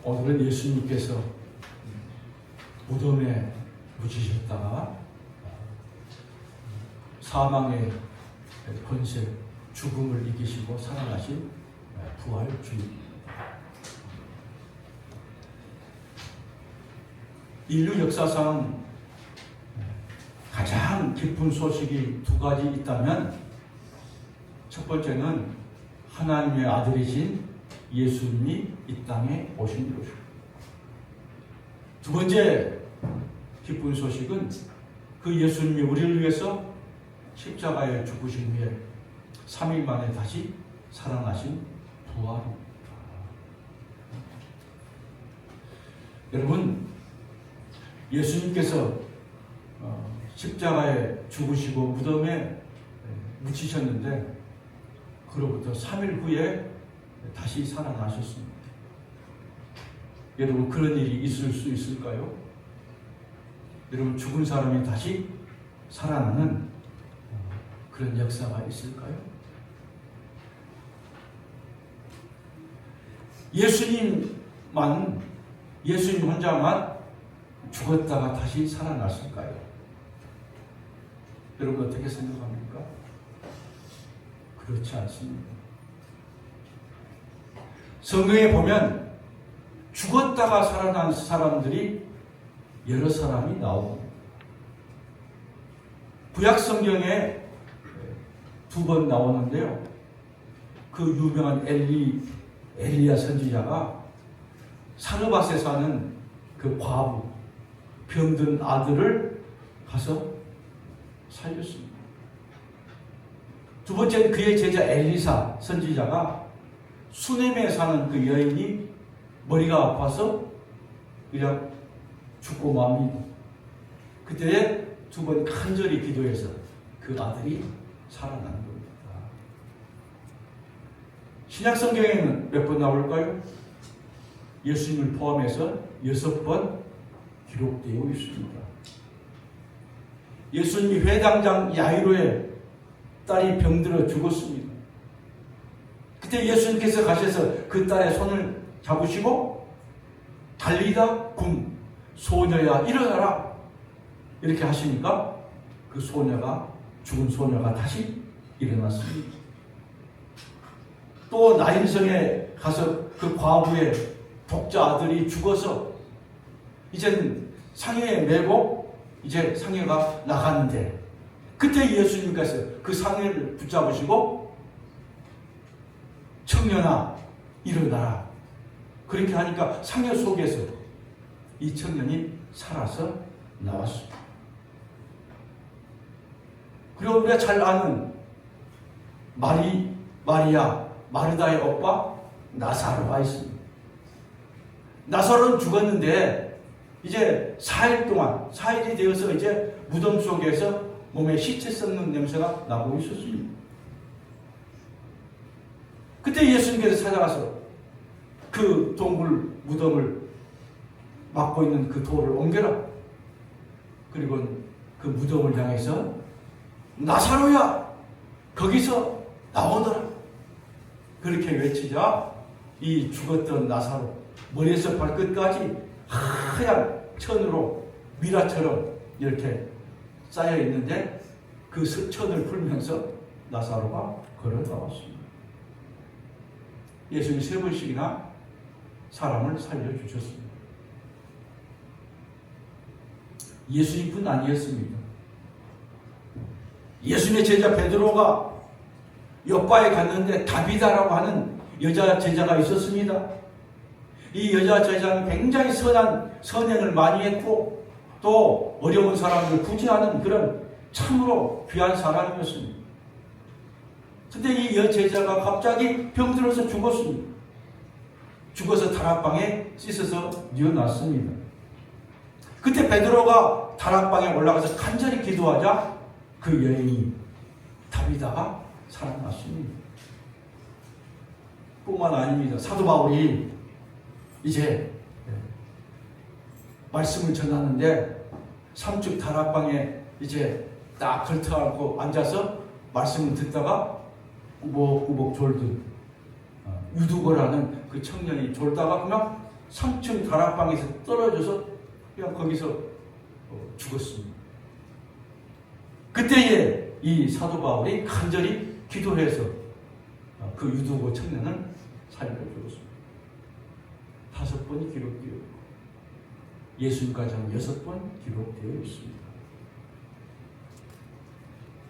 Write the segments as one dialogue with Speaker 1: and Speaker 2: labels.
Speaker 1: 오늘은 예수님께서 무덤에 묻히셨다가 사망의 권세, 죽음을 이기시고 살아나신 부활 주님. 인류 역사상 가장 깊은 소식이 두 가지 있다면, 첫 번째는 하나님의 아들이신 예수님이 이 땅에 오신 것입니다. 두 번째 기쁜 소식은 그 예수님이 우리를 위해서 십자가에 죽으신 후에 3일 만에 다시 살아나신 부활입니다. 여러분, 예수님께서 십자가에 죽으시고 무덤에 묻히셨는데 그로부터 3일 후에 다시 살아나셨습니다. 여러분, 그런 일이 있을 수 있을까요? 여러분, 죽은 사람이 다시 살아나는 그런 역사가 있을까요? 예수님 혼자만 죽었다가 다시 살아났을까요? 여러분, 어떻게 생각합니까? 그렇지 않습니다. 성경에 보면 죽었다가 살아난 사람들이 여러 사람이 나옵니다. 구약 성경에 2번 나오는데요. 그 유명한 엘리야 선지자가 사르밧에 사는 그 과부, 병든 아들을 가서 살렸습니다. 두 번째는 그의 제자 엘리사 선지자가 수넴에 사는 그 여인이 머리가 아파서 그냥 죽고 맙니다. 그때 2번 간절히 기도해서 그 아들이 살아난 겁니다. 신약 성경에는 몇 번 나올까요? 예수님을 포함해서 6번 기록되어 있습니다. 예수님이 회당장 야이로의 딸이 병들어 죽었습니다. 그때 예수님께서 가셔서 그 딸의 손을 잡으시고 달리다 굼, 소녀야 일어나라 이렇게 하시니까 그 죽은 소녀가 다시 일어났습니다. 또 나인성에 가서 그 과부의 독자 아들이 죽어서 이제는 상해에 메고 이제 상해가 나가는데, 그때 예수님께서 그 상해를 붙잡으시고 청년아 일어나라 그렇게 하니까 상해 속에서 이 청년이 살아서 나왔습니다. 그리고 우리가 잘 아는 마리아 마르다의 오빠 나사로가 있습니다. 나사로는 죽었는데 이제 4일이 되어서 이제 무덤 속에서 몸에 시체 썩는 냄새가 나고 있었습니다. 그때 예수님께서 찾아가서 그 동굴 무덤을 막고 있는 그 돌을 옮겨라. 그리고 그 무덤을 향해서 나사로야 거기서 나오너라 그렇게 외치자 이 죽었던 나사로 머리에서 발끝까지 하얀 천으로 미라처럼 이렇게 쌓여 있는데 그 천을 풀면서 나사로가 걸어 나왔습니다. 예수님이 3번씩이나 사람을 살려주셨습니다. 예수님뿐 아니었습니다. 예수님의 제자 베드로가 요바에 갔는데 다비다라고 하는 여자 제자가 있었습니다. 이 여자 제자는 굉장히 선행을 많이 했고 또 어려운 사람을 구제하는 그런 참으로 귀한 사람이었습니다. 근데 이 여제자가 갑자기 병들어서 죽었습니다. 죽어서 다락방에 씻어서 뉘어놨습니다. 그때 베드로가 다락방에 올라가서 간절히 기도하자 그 여인이 다비다가 살아났습니다. 뿐만 아닙니다. 사도 바울이 이제 말씀을 전하는데 삼축 다락방에 이제 딱 걸터앉고 앉아서 말씀을 듣다가 꾸벅꾸벅 졸듯 유두거라는 그 청년이 졸다가 그냥 3층 다락방에서 떨어져서 그냥 거기서 죽었습니다. 그때에 이 사도 바울이 간절히 기도해서 그 유두거 청년을 살려주었습니다. 5번 기록되어 있고 예수님까지 한 6번 기록되어 있습니다.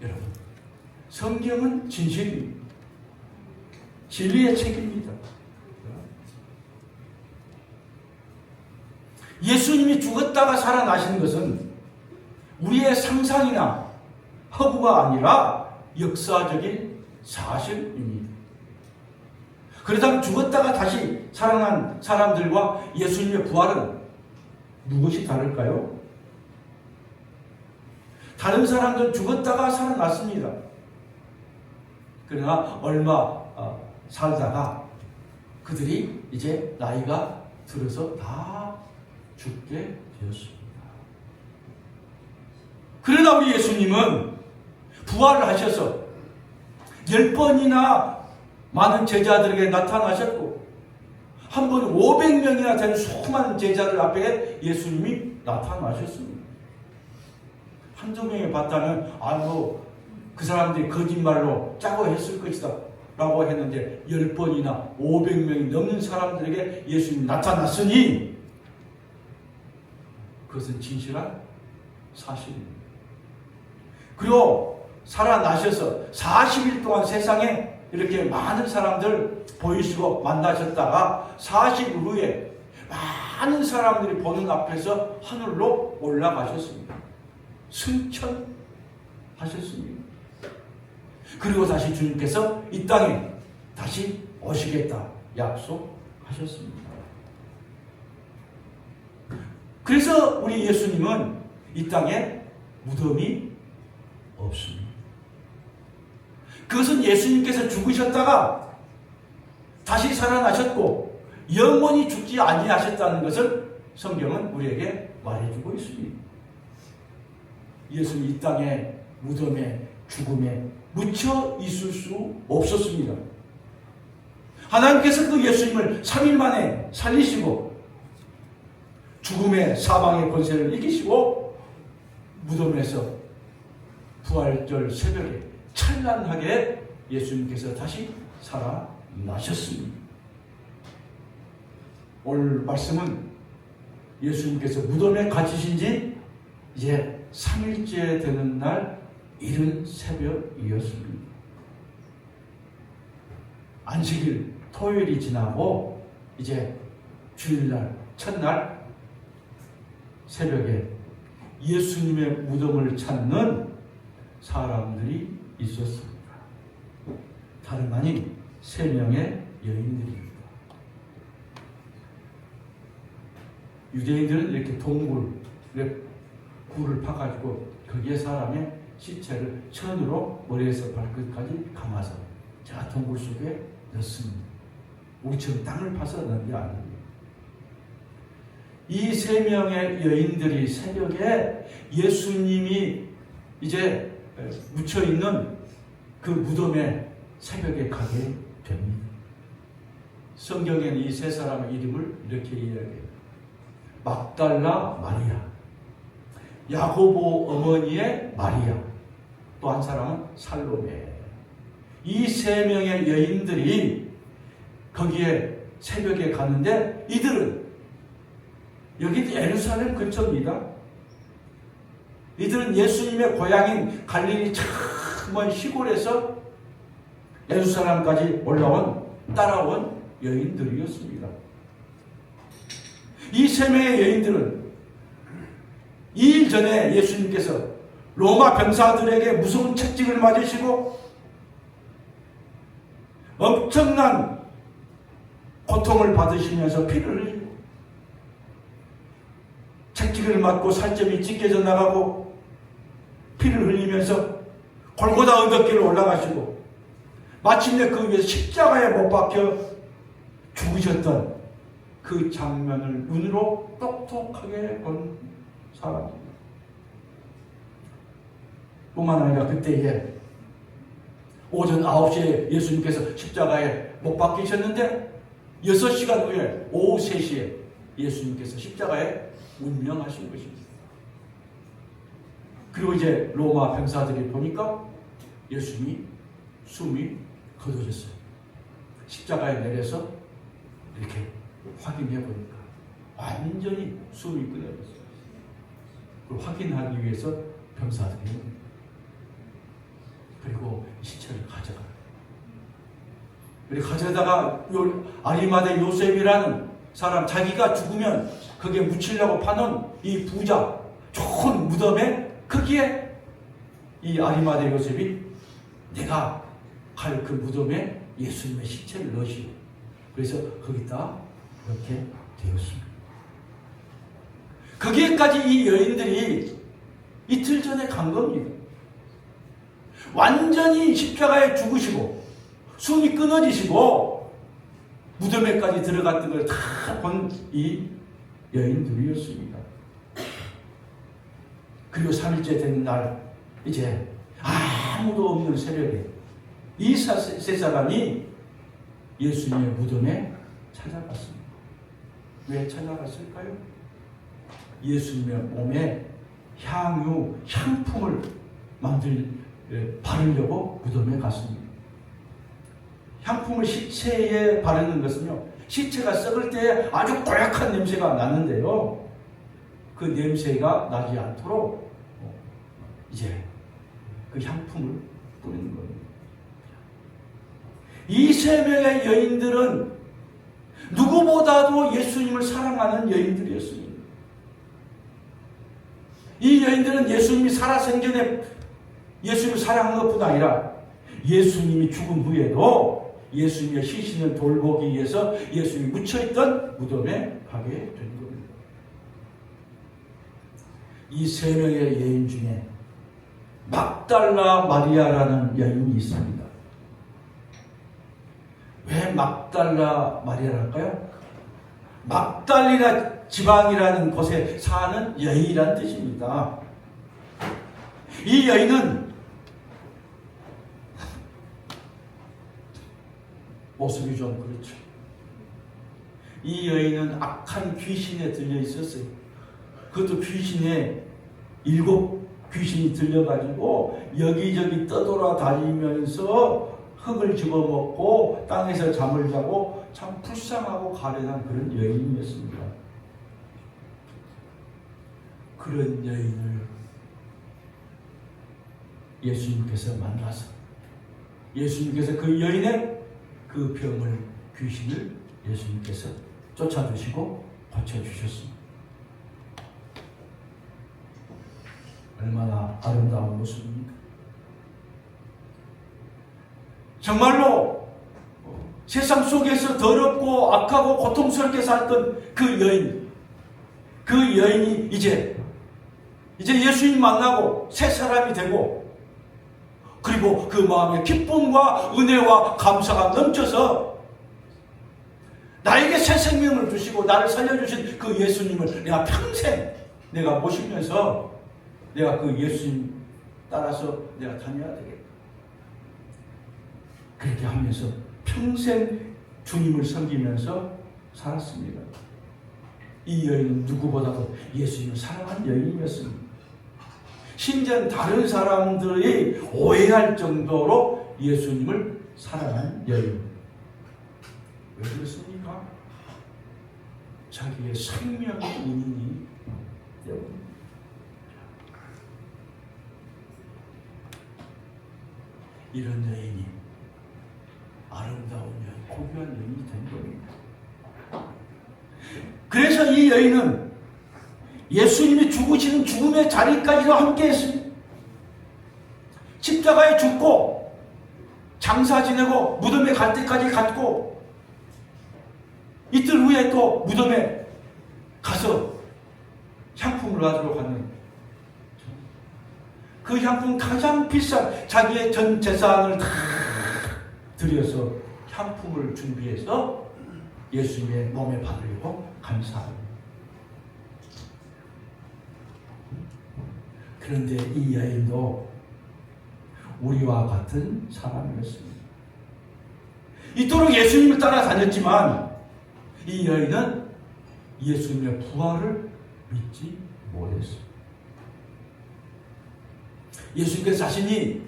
Speaker 1: 여러분, 성경은 진실입니다. 진리의 책입니다. 예수님이 죽었다가 살아나신 것은 우리의 상상이나 허구가 아니라 역사적인 사실입니다. 그렇다면 죽었다가 다시 살아난 사람들과 예수님의 부활은 무엇이 다를까요? 다른 사람들은 죽었다가 살아났습니다. 그러나 얼마 살다가 그들이 이제 나이가 들어서 다 죽게 되었습니다. 그러나 우리 예수님은 부활을 하셔서 10번이나 많은 제자들에게 나타나셨고 한 번에 500명이나 되는 수많은 제자들 앞에 예수님이 나타나셨습니다. 한두 명이 봤다면 그 사람들이 거짓말로 짜고 했을 것이다 라고 했는데 10번이나 500명이 넘는 사람들에게 예수님이 나타났으니 그것은 진실한 사실입니다. 그리고 살아나셔서 40일 동안 세상에 이렇게 많은 사람들 보이시고 만나셨다가 40일 후에 많은 사람들이 보는 앞에서 하늘로 올라가셨습니다. 승천하셨습니다. 그리고 다시 주님께서 이 땅에 다시 오시겠다 약속하셨습니다. 그래서 우리 예수님은 이 땅에 무덤이 없습니다. 그것은 예수님께서 죽으셨다가 다시 살아나셨고 영원히 죽지 아니하셨다는 것을 성경은 우리에게 말해주고 있습니다. 예수는 이 땅에 무덤에 죽음에 묻혀 있을 수 없었습니다. 하나님께서 그 예수님을 3일 만에 살리시고 죽음의 사망의 권세를 이기시고 무덤에서 부활절 새벽에 찬란하게 예수님께서 다시 살아나셨습니다. 오늘 말씀은 예수님께서 무덤에 갇히신 지 이제 3일째 되는 날 이른 새벽이었습니다. 안식일 토요일이 지나고 이제 주일날 첫날 새벽에 예수님의 무덤을 찾는 사람들이 있었습니다. 다름 아닌 3명의 여인들입니다. 유대인들은 이렇게 동굴에 굴을 파가지고 거기에 사람의 시체를 천으로 머리에서 발끝까지 감아서 저 동굴 속에 넣습니다. 우리처럼 땅을 파서 넣는 게 아닙니다. 이 3명의 여인들이 새벽에 예수님이 이제 묻혀있는 그 무덤에 새벽에 가게 됩니다. 성경에는 이 3사람의 이름을 이렇게 이야기해요. 막달라 마리아, 야고보 어머니의 마리아, 또 한 사람은 살로메. 이 3명의 여인들이 거기에 새벽에 갔는데 이들은 여기 예루살렘 근처입니다. 이들은 예수님의 고향인 갈릴리 참 먼 시골에서 예루살렘까지 따라온 여인들이었습니다. 이 3명의 여인들은 2일 전에 예수님께서 로마 병사들에게 무서운 채찍을 맞으시고 엄청난 고통을 받으시면서 피를 흘리고 채찍을 맞고 살점이 찢겨져 나가고 피를 흘리면서 골고다 언덕길을 올라가시고 마침내 그 위에서 십자가에 못 박혀 죽으셨던 그 장면을 눈으로 똑똑하게 본 사람입니다. 뿐만 아니라 그때에 오전 9시에 예수님께서 십자가에 못 박히셨는데 6시간 후에 오후 3시에 예수님께서 십자가에 운명하신 것입니다. 그리고 이제 로마 병사들이 보니까 예수님이 숨이 거둬졌어요. 십자가에 내려서 이렇게 확인해 보니까 완전히 숨이 끊어졌어요. 그걸 확인하기 위해서 병사들이 그리고 시체를 가져가요. 그리고 가져다가 아리마대 요셉이라는 사람, 자기가 죽으면 거기에 묻히려고 파는 이 부자 좋은 무덤에 거기에 이 아리마대 요셉이 내가 갈 그 무덤에 예수님의 시체를 넣으시오. 그래서 거기다 이렇게 되었습니다. 거기에까지 이 여인들이 이틀 전에 간 겁니다. 완전히 십자가에 죽으시고 숨이 끊어지시고 무덤에까지 들어갔던 걸 다 본 이 여인들이었습니다. 그리고 3일째 되는 날 이제 아무도 없는 새벽에 이 세 사람이 예수님의 무덤에 찾아갔습니다. 왜 찾아갔을까요? 예수님의 몸에 향품을 바르려고 무덤에 갔습니다. 향품을 시체에 바르는 것은요, 시체가 썩을 때 아주 고약한 냄새가 나는데요, 그 냄새가 나지 않도록 이제 그 향품을 뿌리는 겁니다. 이 3명의 여인들은 누구보다도 예수님을 사랑하는 여인들이었습니다. 이 여인들은 예수님이 살아생전에 예수님을 사랑한 것뿐 아니라 예수님이 죽은 후에도 예수님의 시신을 돌보기 위해서 예수님이 묻혀있던 무덤에 가게 된 겁니다. 이 3명의 여인 중에 막달라 마리아라는 여인이 있습니다. 왜 막달라 마리아랄까요? 막달리나 지방이라는 곳에 사는 여인이란 뜻입니다. 이 여인은 모습이 좀 그렇죠. 이 여인은 악한 귀신에 들려 있었어요. 그것도 귀신에 7 귀신이 들려가지고 여기저기 떠돌아다니면서 흙을 집어먹고 땅에서 잠을 자고 참 불쌍하고 가련한 그런 여인이었습니다. 그런 여인을 예수님께서 만나서 예수님께서 그 여인의 그 병을, 귀신을 예수님께서 쫓아주시고 고쳐주셨습니다. 얼마나 아름다운 모습입니까? 정말로 세상 속에서 더럽고 악하고 고통스럽게 살던 그 여인이 이제 예수님 만나고 새 사람이 되고, 그리고 그 마음에 기쁨과 은혜와 감사가 넘쳐서 나에게 새 생명을 주시고 나를 살려주신 그 예수님을 내가 평생 내가 모시면서 내가 그 예수님 따라서 내가 다녀야 되겠다. 그렇게 하면서 평생 주님을 섬기면서 살았습니다. 이 여인은 누구보다도 예수님을 사랑한 여인이었습니다. 심지어 다른 사람들이 오해할 정도로 예수님을 사랑한 여인. 왜 그렇습니까? 자기의 생명의 은인이 때문입니다. 이런 여인이 아름다운 여인, 고귀한 여인이 된 겁니다. 그래서 이 여인은 예수님이 죽으시는 죽음의 자리까지도 함께 했습니다. 십자가에 죽고 장사 지내고 무덤에 갈 때까지 갔고, 이틀 후에 또 무덤에 가서 향품을 가지러 갔는데 그 향품 가장 비싼 자기의 전 재산을 다 들여서 향품을 준비해서 예수님의 몸에 바르려고 감사합니다. 그런데 이 여인도 우리와 같은 사람이었습니다. 이토록 예수님을 따라다녔지만 이 여인은 예수님의 부활을 믿지 못했어요. 예수님께서 자신이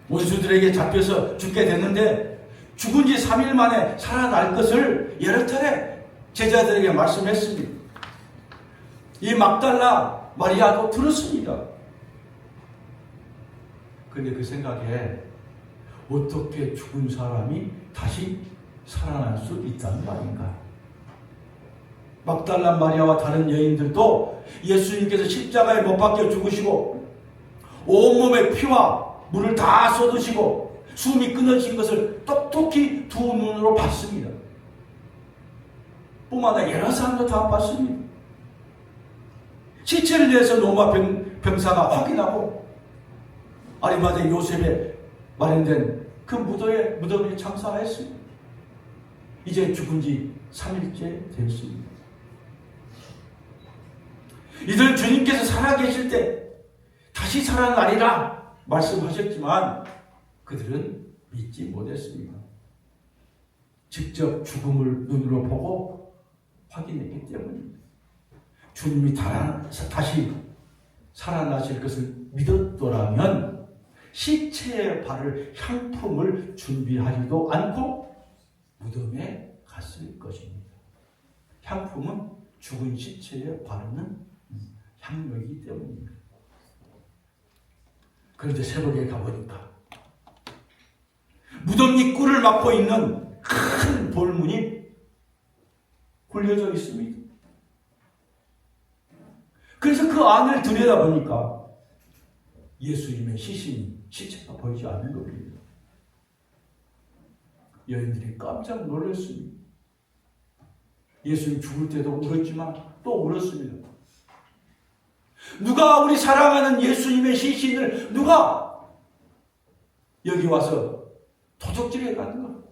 Speaker 1: 원수들에게 잡혀서 죽게 됐는데 죽은 지 3일 만에 살아날 것을 여러 차례 제자들에게 말씀했습니다. 이 막달라 마리아도 들었습니다. 그런데 그 생각에 어떻게 죽은 사람이 다시 살아날 수 있다는 말인가? 막달라 마리아와 다른 여인들도 예수님께서 십자가에 못 박혀 죽으시고 온몸에 피와 물을 다 쏟으시고 숨이 끊어진 것을 똑똑히 두 눈으로 봤습니다. 뿐만 아니라 여러 사람도 다 봤습니다. 시체를 내서 로마 병사가 확인하고 아리마대 요셉에 마련된 그 무덤에 장사했습니다. 이제 죽은 지 3일째 되었습니다. 이들은 주님께서 살아계실 때 다시 살아나리라 말씀하셨지만 그들은 믿지 못했습니다. 직접 죽음을 눈으로 보고 확인했기 때문입니다. 주님이 다시 살아나실 것을 믿었더라면 시체에 바를 향품을 준비하지도 않고 무덤에 갔을 것입니다. 향품은 죽은 시체에 바르는 향료이기 때문입니다. 그런데 새벽에 가보니까 무덤 입구를 막고 있는 큰 돌문이 굴려져 있습니다. 그래서 그 안을 들여다보니까 예수님의 시체가 보이지 않는 겁니다. 여인들이 깜짝 놀랐습니다. 예수님 죽을 때도 울었지만 또 울었습니다. 누가 우리 사랑하는 예수님의 시신을 누가 여기 와서 도적질해 가는가?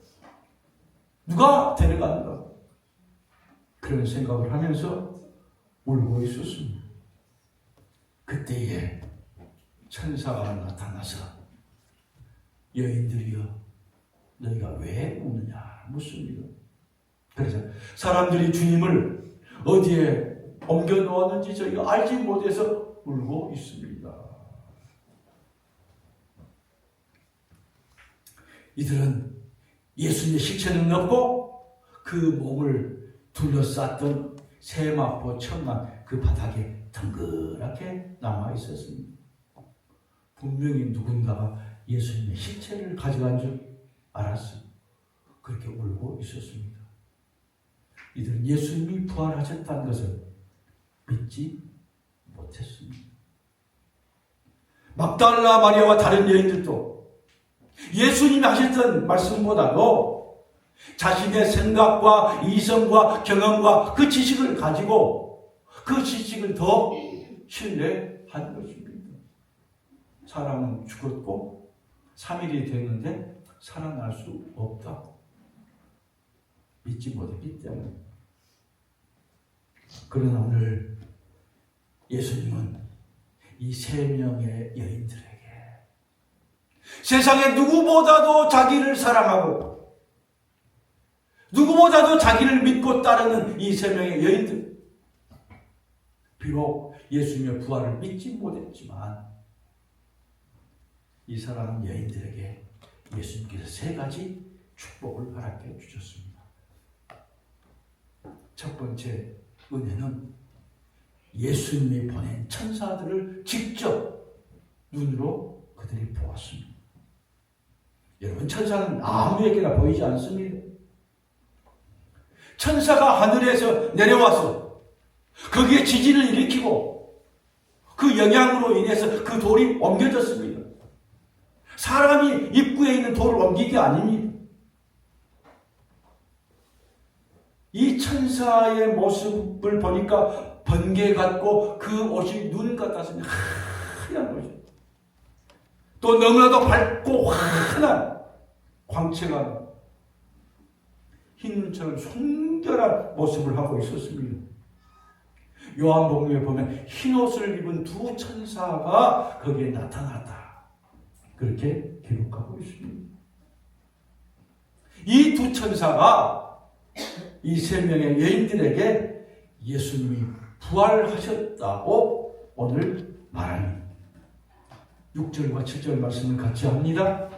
Speaker 1: 누가 데려가는가? 그런 생각을 하면서 울고 있었습니다. 그때에 천사가 나타나서 여인들이여 너희가 왜 우느냐 묻습니다. 그래서 사람들이 주님을 어디에 옮겨 놓았는지 저희가 알지 못해서 울고 있습니다. 이들은 예수님의 시체는 없고 그 몸을 둘러쌌던 세마포 천막 그 바닥에 덩그랗게 남아 있었습니다. 분명히 누군가가 예수님의 시체를 가져간 줄 알았어요. 그렇게 울고 있었습니다. 이들은 예수님이 부활하셨다는 것을 믿지 못했습니다. 막달라 마리아와 다른 여인들도 예수님이 하셨던 말씀보다도 자신의 생각과 이성과 경험과 그 지식을 가지고 그 지식을 더 신뢰한 것입니다. 사람은 죽었고 3일이 됐는데 살아날 수 없다고 믿지 못했기 때문에. 그러나 오늘 예수님은 이 3명의 여인들에게 세상에 누구보다도 자기를 사랑하고 누구보다도 자기를 믿고 따르는 이 3명의 여인들, 비록 예수님의 부활을 믿지 못했지만 이 사랑하는 여인들에게 예수님께서 3가지 축복을 허락해 주셨습니다. 첫 번째 은혜는 예수님이 보낸 천사들을 직접 눈으로 그들이 보았습니다. 여러분, 천사는 아무에게나 보이지 않습니다. 천사가 하늘에서 내려와서 거기에 지진을 일으키고 그 영향으로 인해서 그 돌이 옮겨졌습니다. 사람이 입구에 있는 돌을 옮기기 게 아닙니다. 이 천사의 모습을 보니까 번개 같고 그 옷이 눈 같았습니다. 하얀 옷이. 또 너무나도 밝고 환한 광채가 흰 눈처럼 순결한 모습을 하고 있었습니다. 요한복음에 보면 흰 옷을 입은 2 천사가 거기에 나타났다. 그렇게 기록하고 있습니다. 이 두 천사가 이 세 명의 여인들에게 예수님이 부활하셨다고 오늘 말합니다. 6절과 7절 말씀을 같이 합니다.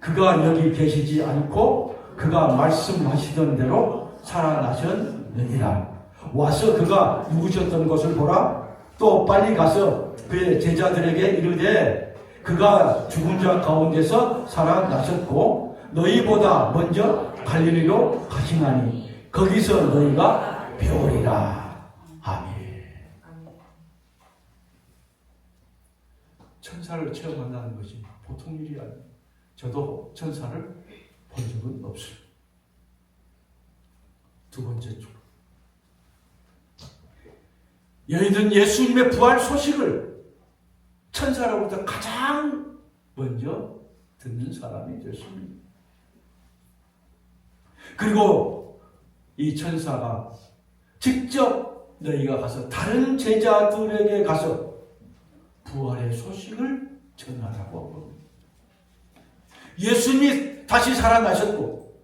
Speaker 1: 그가 여기 계시지 않고 그가 말씀하시던 대로 살아나셨느니라. 와서 그가 누우셨던 것을 보라. 또 빨리 가서 그의 제자들에게 이르되 그가 죽은 자 가운데서 살아나셨고 너희보다 먼저 갈릴리로 가시나니 거기서 너희가 배우리라. 아멘. 천사를 체험한다는 것이 보통 일이 아니에요. 저도 천사를 본 적은 없어요. 두 번째 쪽. 여인은 예수님의 부활 소식을 천사로부터 가장 먼저 듣는 사람이 됐습니다. 그리고 이 천사가 직접 너희가 가서 다른 제자들에게 가서 부활의 소식을 전하라고 합니다. 예수님이 다시 살아나셨고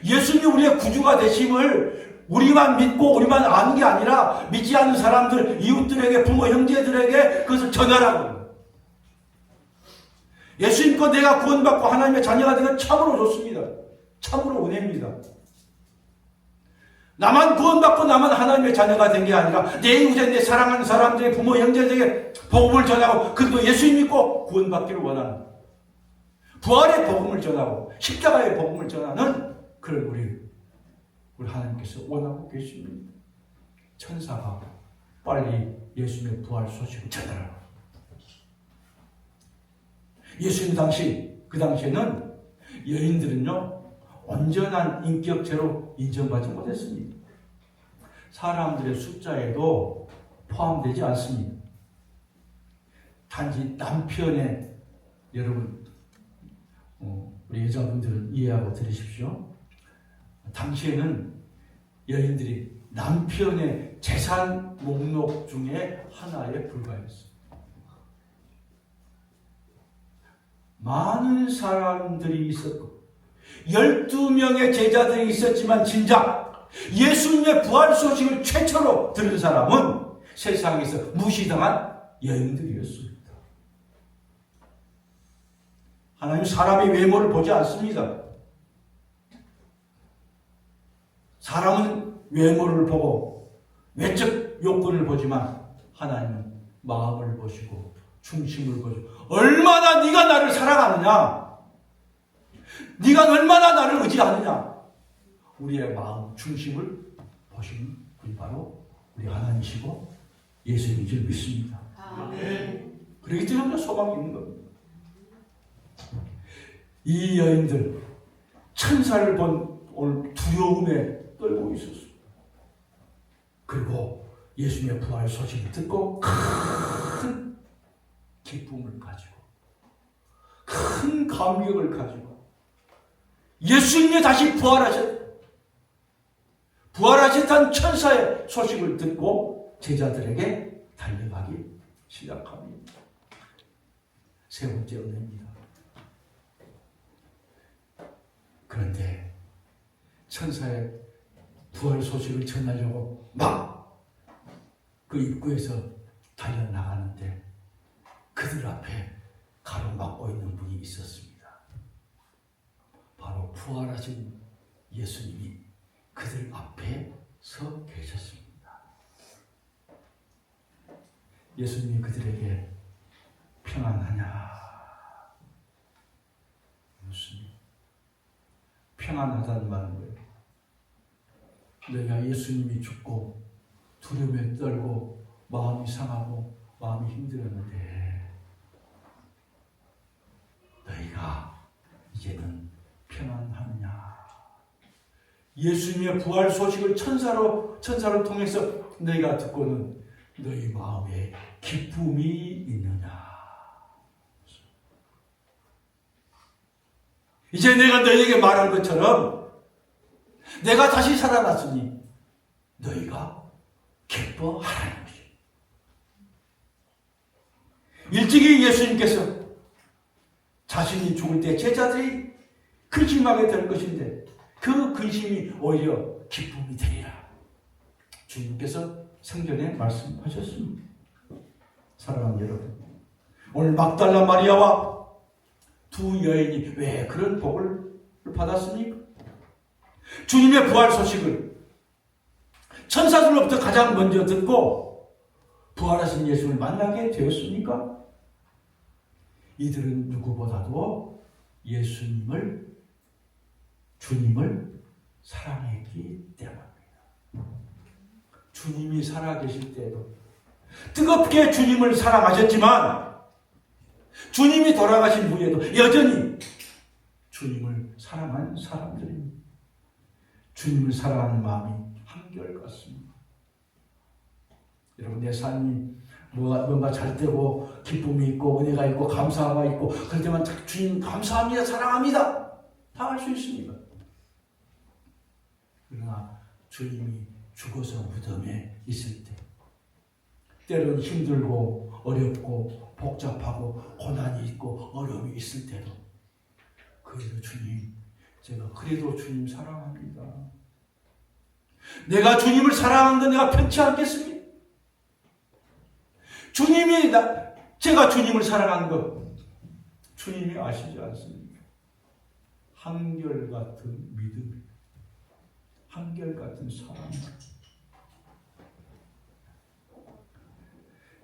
Speaker 1: 예수님이 우리의 구주가 되심을 우리만 믿고 우리만 아는 게 아니라 믿지 않는 사람들, 이웃들에게, 부모, 형제들에게 그것을 전하라고. 예수 믿고 내가 구원받고 하나님의 자녀가 되는 건 참으로 좋습니다. 참으로 은혜입니다. 나만 구원받고 나만 하나님의 자녀가 된 게 아니라 내 이웃에 내 사랑하는 사람들의 부모, 형제들에게 복음을 전하고 그들도 예수 믿고 구원받기를 원하는 부활의 복음을 전하고 십자가의 복음을 전하는 그런 우리 하나님께서 원하고 계십니다. 천사가 빨리 예수님의 부활 소식을 전하라. 예수님 그 당시에는 여인들은요, 온전한 인격체로 인정받지 못했습니다. 사람들의 숫자에도 포함되지 않습니다. 단지 남편의, 여러분, 우리 여자분들은 이해하고 들으십시오. 당시에는 여인들이 남편의 재산 목록 중에 하나에 불과했습니다. 많은 사람들이 있었고 12명의 제자들이 있었지만 진작 예수님의 부활 소식을 최초로 들은 사람은 세상에서 무시당한 여인들이었습니다. 하나님 사람의 외모를 보지 않습니다. 사람은 외모를 보고 외적 요건을 보지만 하나님은 마음을 보시고 중심을 보시고 얼마나 네가 나를 사랑하느냐, 네가 얼마나 나를 의지하느냐, 우리의 마음 중심을 보시는 분이 바로 우리 하나님이시고 예수님인 줄 믿습니다. 아멘. 그렇기 때문에 소망이 있는 겁니다. 이 여인들 천사를 본 오늘 두려움에 떨고 있었습니다. 그리고 예수님의 부활 소식을 듣고 큰 기쁨을 가지고 큰 감격을 가지고 예수님이 다시 부활하셨다는 천사의 소식을 듣고 제자들에게 달려가기 시작합니다. 세 번째 은혜입니다. 그런데 천사의 부활 소식을 전하려고 막 그 입구에서 달려나가는데 그들 앞에 가로막고 있는 분이 있었습니다. 바로 부활하신 예수님이 그들 앞에 서 계셨습니다. 예수님이 그들에게 평안하냐 묻습니다. 평안하다는 말은 뭐예요? 너희가 예수님이 죽고 두려움에 떨고 마음이 상하고 마음이 힘들었는데 너희가 이제는 평안하느냐? 예수님의 부활 소식을 천사를 통해서 너희가 듣고는 너희 마음에 기쁨이 있느냐? 이제 내가 너희에게 말한 것처럼 내가 다시 살아났으니 너희가 기뻐하라는 것입니다. 일찍이 예수님께서 자신이 죽을 때 제자들이 근심하게 될 것인데 그 근심이 오히려 기쁨이 되리라. 주님께서 성경에 말씀하셨습니다. 사랑하는 여러분, 오늘 막달라 마리아와 두 여인이 왜 그런 복을 받았습니까? 주님의 부활 소식을 천사들로부터 가장 먼저 듣고 부활하신 예수를 만나게 되었습니까? 이들은 누구보다도 주님을 사랑했기 때문입니다. 주님이 살아계실 때에도 뜨겁게 주님을 사랑하셨지만 주님이 돌아가신 후에도 여전히 주님을 사랑한 사람들입니다. 주님을 사랑하는 마음이 한결같습니다. 여러분, 내 삶이 뭔가 잘 되고 기쁨이 있고 은혜가 있고 감사가 있고 그럴 때만 주님 감사합니다, 사랑합니다 다 할 수 있습니다. 그러나 주님이 죽어서 무덤에 있을 때 때로는 힘들고 어렵고 복잡하고 고난이 있고 어려움이 있을 때도 그래도 주님, 제가 그래도 주님 사랑합니다. 내가 주님을 사랑하는 건 내가 편치 않겠습니다. 제가 주님을 사랑하는 것 주님이 아시지 않습니까? 한결같은 믿음, 한결같은 사랑.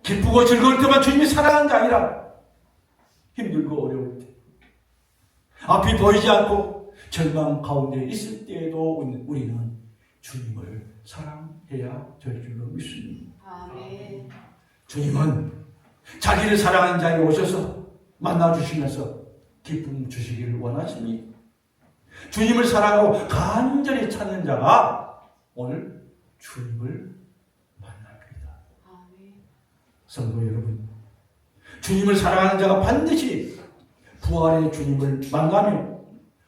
Speaker 1: 기쁘고 즐거울 때만 주님이 사랑하는 게 아니라 힘들고 어려울 때, 앞이 보이지 않고 절망 가운데 있을 때에도 우리는 주님을 사랑해야 될 줄로 믿습니다.
Speaker 2: 아멘.
Speaker 1: 주님은 자기를 사랑하는 자에게 오셔서 만나주시면서 기쁨 주시기를 원하십니다. 주님을 사랑하고 간절히 찾는 자가 오늘 주님을 만납니다.
Speaker 2: 아멘.
Speaker 1: 성도 여러분, 주님을 사랑하는 자가 반드시 부활의 주님을 만나며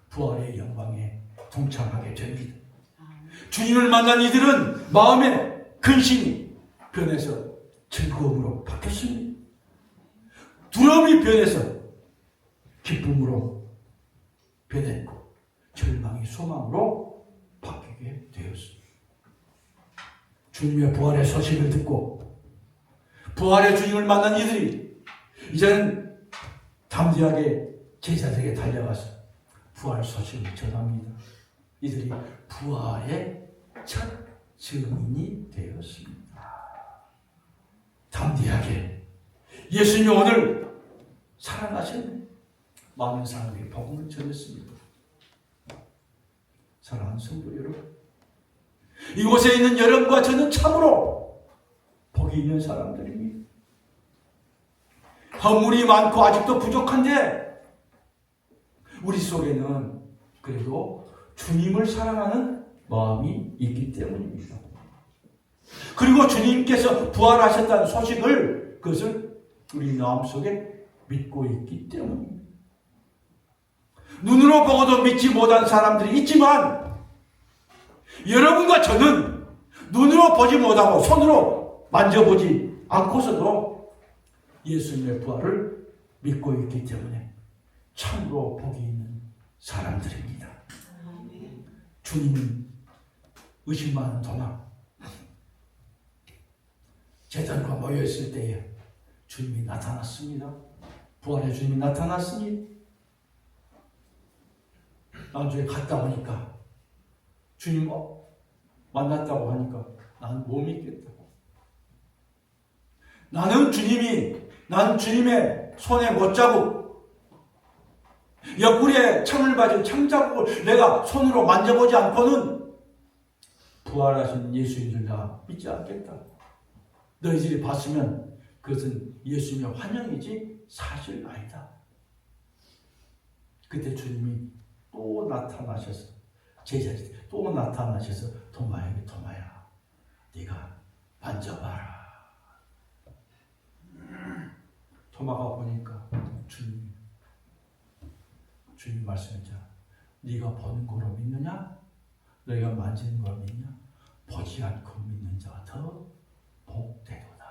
Speaker 1: 부활의 영광에 동참하게 됩니다. 주님을 만난 이들은 마음의 근심이 변해서 즐거움으로 바뀌었습니다. 두려움이 변해서 기쁨으로 변했고 절망이 소망으로 바뀌게 되었습니다. 주님의 부활의 소식을 듣고 부활의 주님을 만난 이들이 이제는 담대하게 제자들에게 달려가서 부활 소식을 전합니다. 이들이 부활의 첫 증인이 되었습니다. 담대하게 예수님이 오늘 살아나셨네. 많은 사람에게 복음을 전했습니다. 사랑하는 성도 여러분, 이곳에 있는 여러분과 저는 참으로 복이 있는 사람들입니다. 허물이 많고 아직도 부족한데 우리 속에는 그래도 주님을 사랑하는 마음이 있기 때문입니다. 그리고 주님께서 부활하셨다는 소식을 그것을 우리 마음속에 믿고 있기 때문입니다. 눈으로 보고도 믿지 못한 사람들이 있지만 여러분과 저는 눈으로 보지 못하고 손으로 만져보지 않고서도 예수님의 부활을 믿고 있기 때문에 참으로 복이 있는 사람들입니다. 주님은 의심 많은 도마 제자들과 모여있을 때에 주님이 나타났습니다. 부활의 주님이 나타났습니다. 나중에 갔다 오니까 주님 만났다고 하니까 나는 못 믿겠다고. 난 주님의 손에 못자국, 옆구리에 창을 받은 창자국을 내가 손으로 만져보지 않고는 부활하신 예수인 줄 나 믿지 않겠다. 너희들이 봤으면 그것은 예수님의 환영이지 사실 아니다. 그때 주님이 또 나타나셔서 제자들 또 나타나셔서 도마야 네가 만져봐라. 도마가 보니까 주님 말씀했죠. 네가 보는 거로 믿느냐? 너희가 만지는 거로 믿냐? 보지 않고 믿는 자가 더 복되도다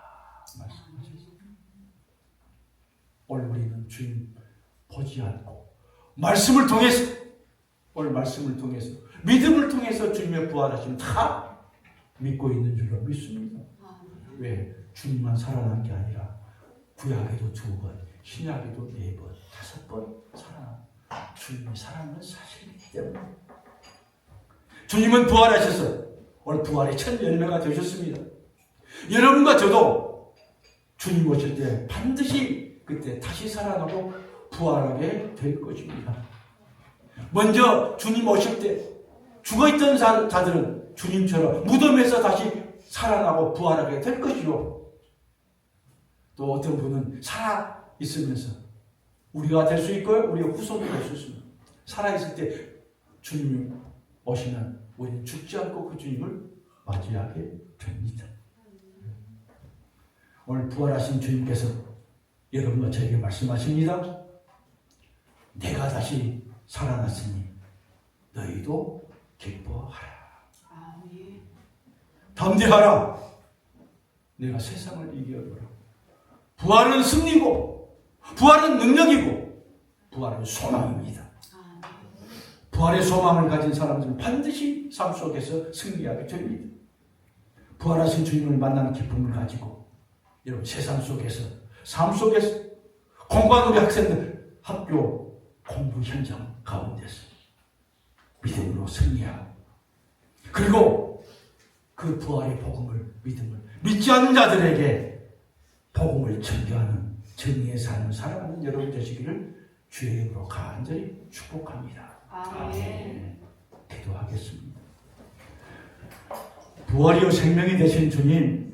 Speaker 1: 말씀하셨습니다. 오늘 우리는 주님 보지 않고 말씀을 통해서 오늘 말씀을 통해서 믿음을 통해서 주님의 부활하심 다 믿고 있는 줄로 믿습니다. 왜? 주님만 살아난 게 아니라 구약에도 2번, 신약에도 4번, 5번 살아난 주님이 살아난 사실이기 때문에 주님은 부활하셔서 오늘 부활의 첫 열매가 되셨습니다. 여러분과 저도 주님 오실 때 반드시 그때 다시 살아나고 부활하게 될 것입니다. 먼저 주님 오실 때 죽어있던 자들은 주님처럼 무덤에서 다시 살아나고 부활하게 될 것이요. 또 어떤 분은 살아있으면서 우리가 될 수 있고요. 우리가 후손이 될 수 있습니다. 살아있을 때 주님이 오시면 우리는 죽지 않고 그 주님을 맞이하게 됩니다. 오늘 부활하신 주님께서 여러분과 저에게 말씀하십니다. 내가 다시 살아났으니 너희도 기뻐하라. 담대하라. 내가 세상을 이겨노라. 부활은 승리고 부활은 능력이고 부활은 소망입니다. 부활의 소망을 가진 사람들은 반드시 삶 속에서 승리하게 됩니다. 부활하신 주님을 만나는 기쁨을 가지고 여러분 세상 속에서 삶 속에서 공부하는 우리 학생들 학교 공부 현장 가운데서 믿음으로 승리하고 그리고 그 부활의 복음을 믿음을 믿지 않는 자들에게 복음을 전개하는 정의의 삶을 살아가는 여러분 되시기를 주의 이름으로 간절히 축복합니다. 아멘. 기도하겠습니다. 부활이요 생명이 되신 주님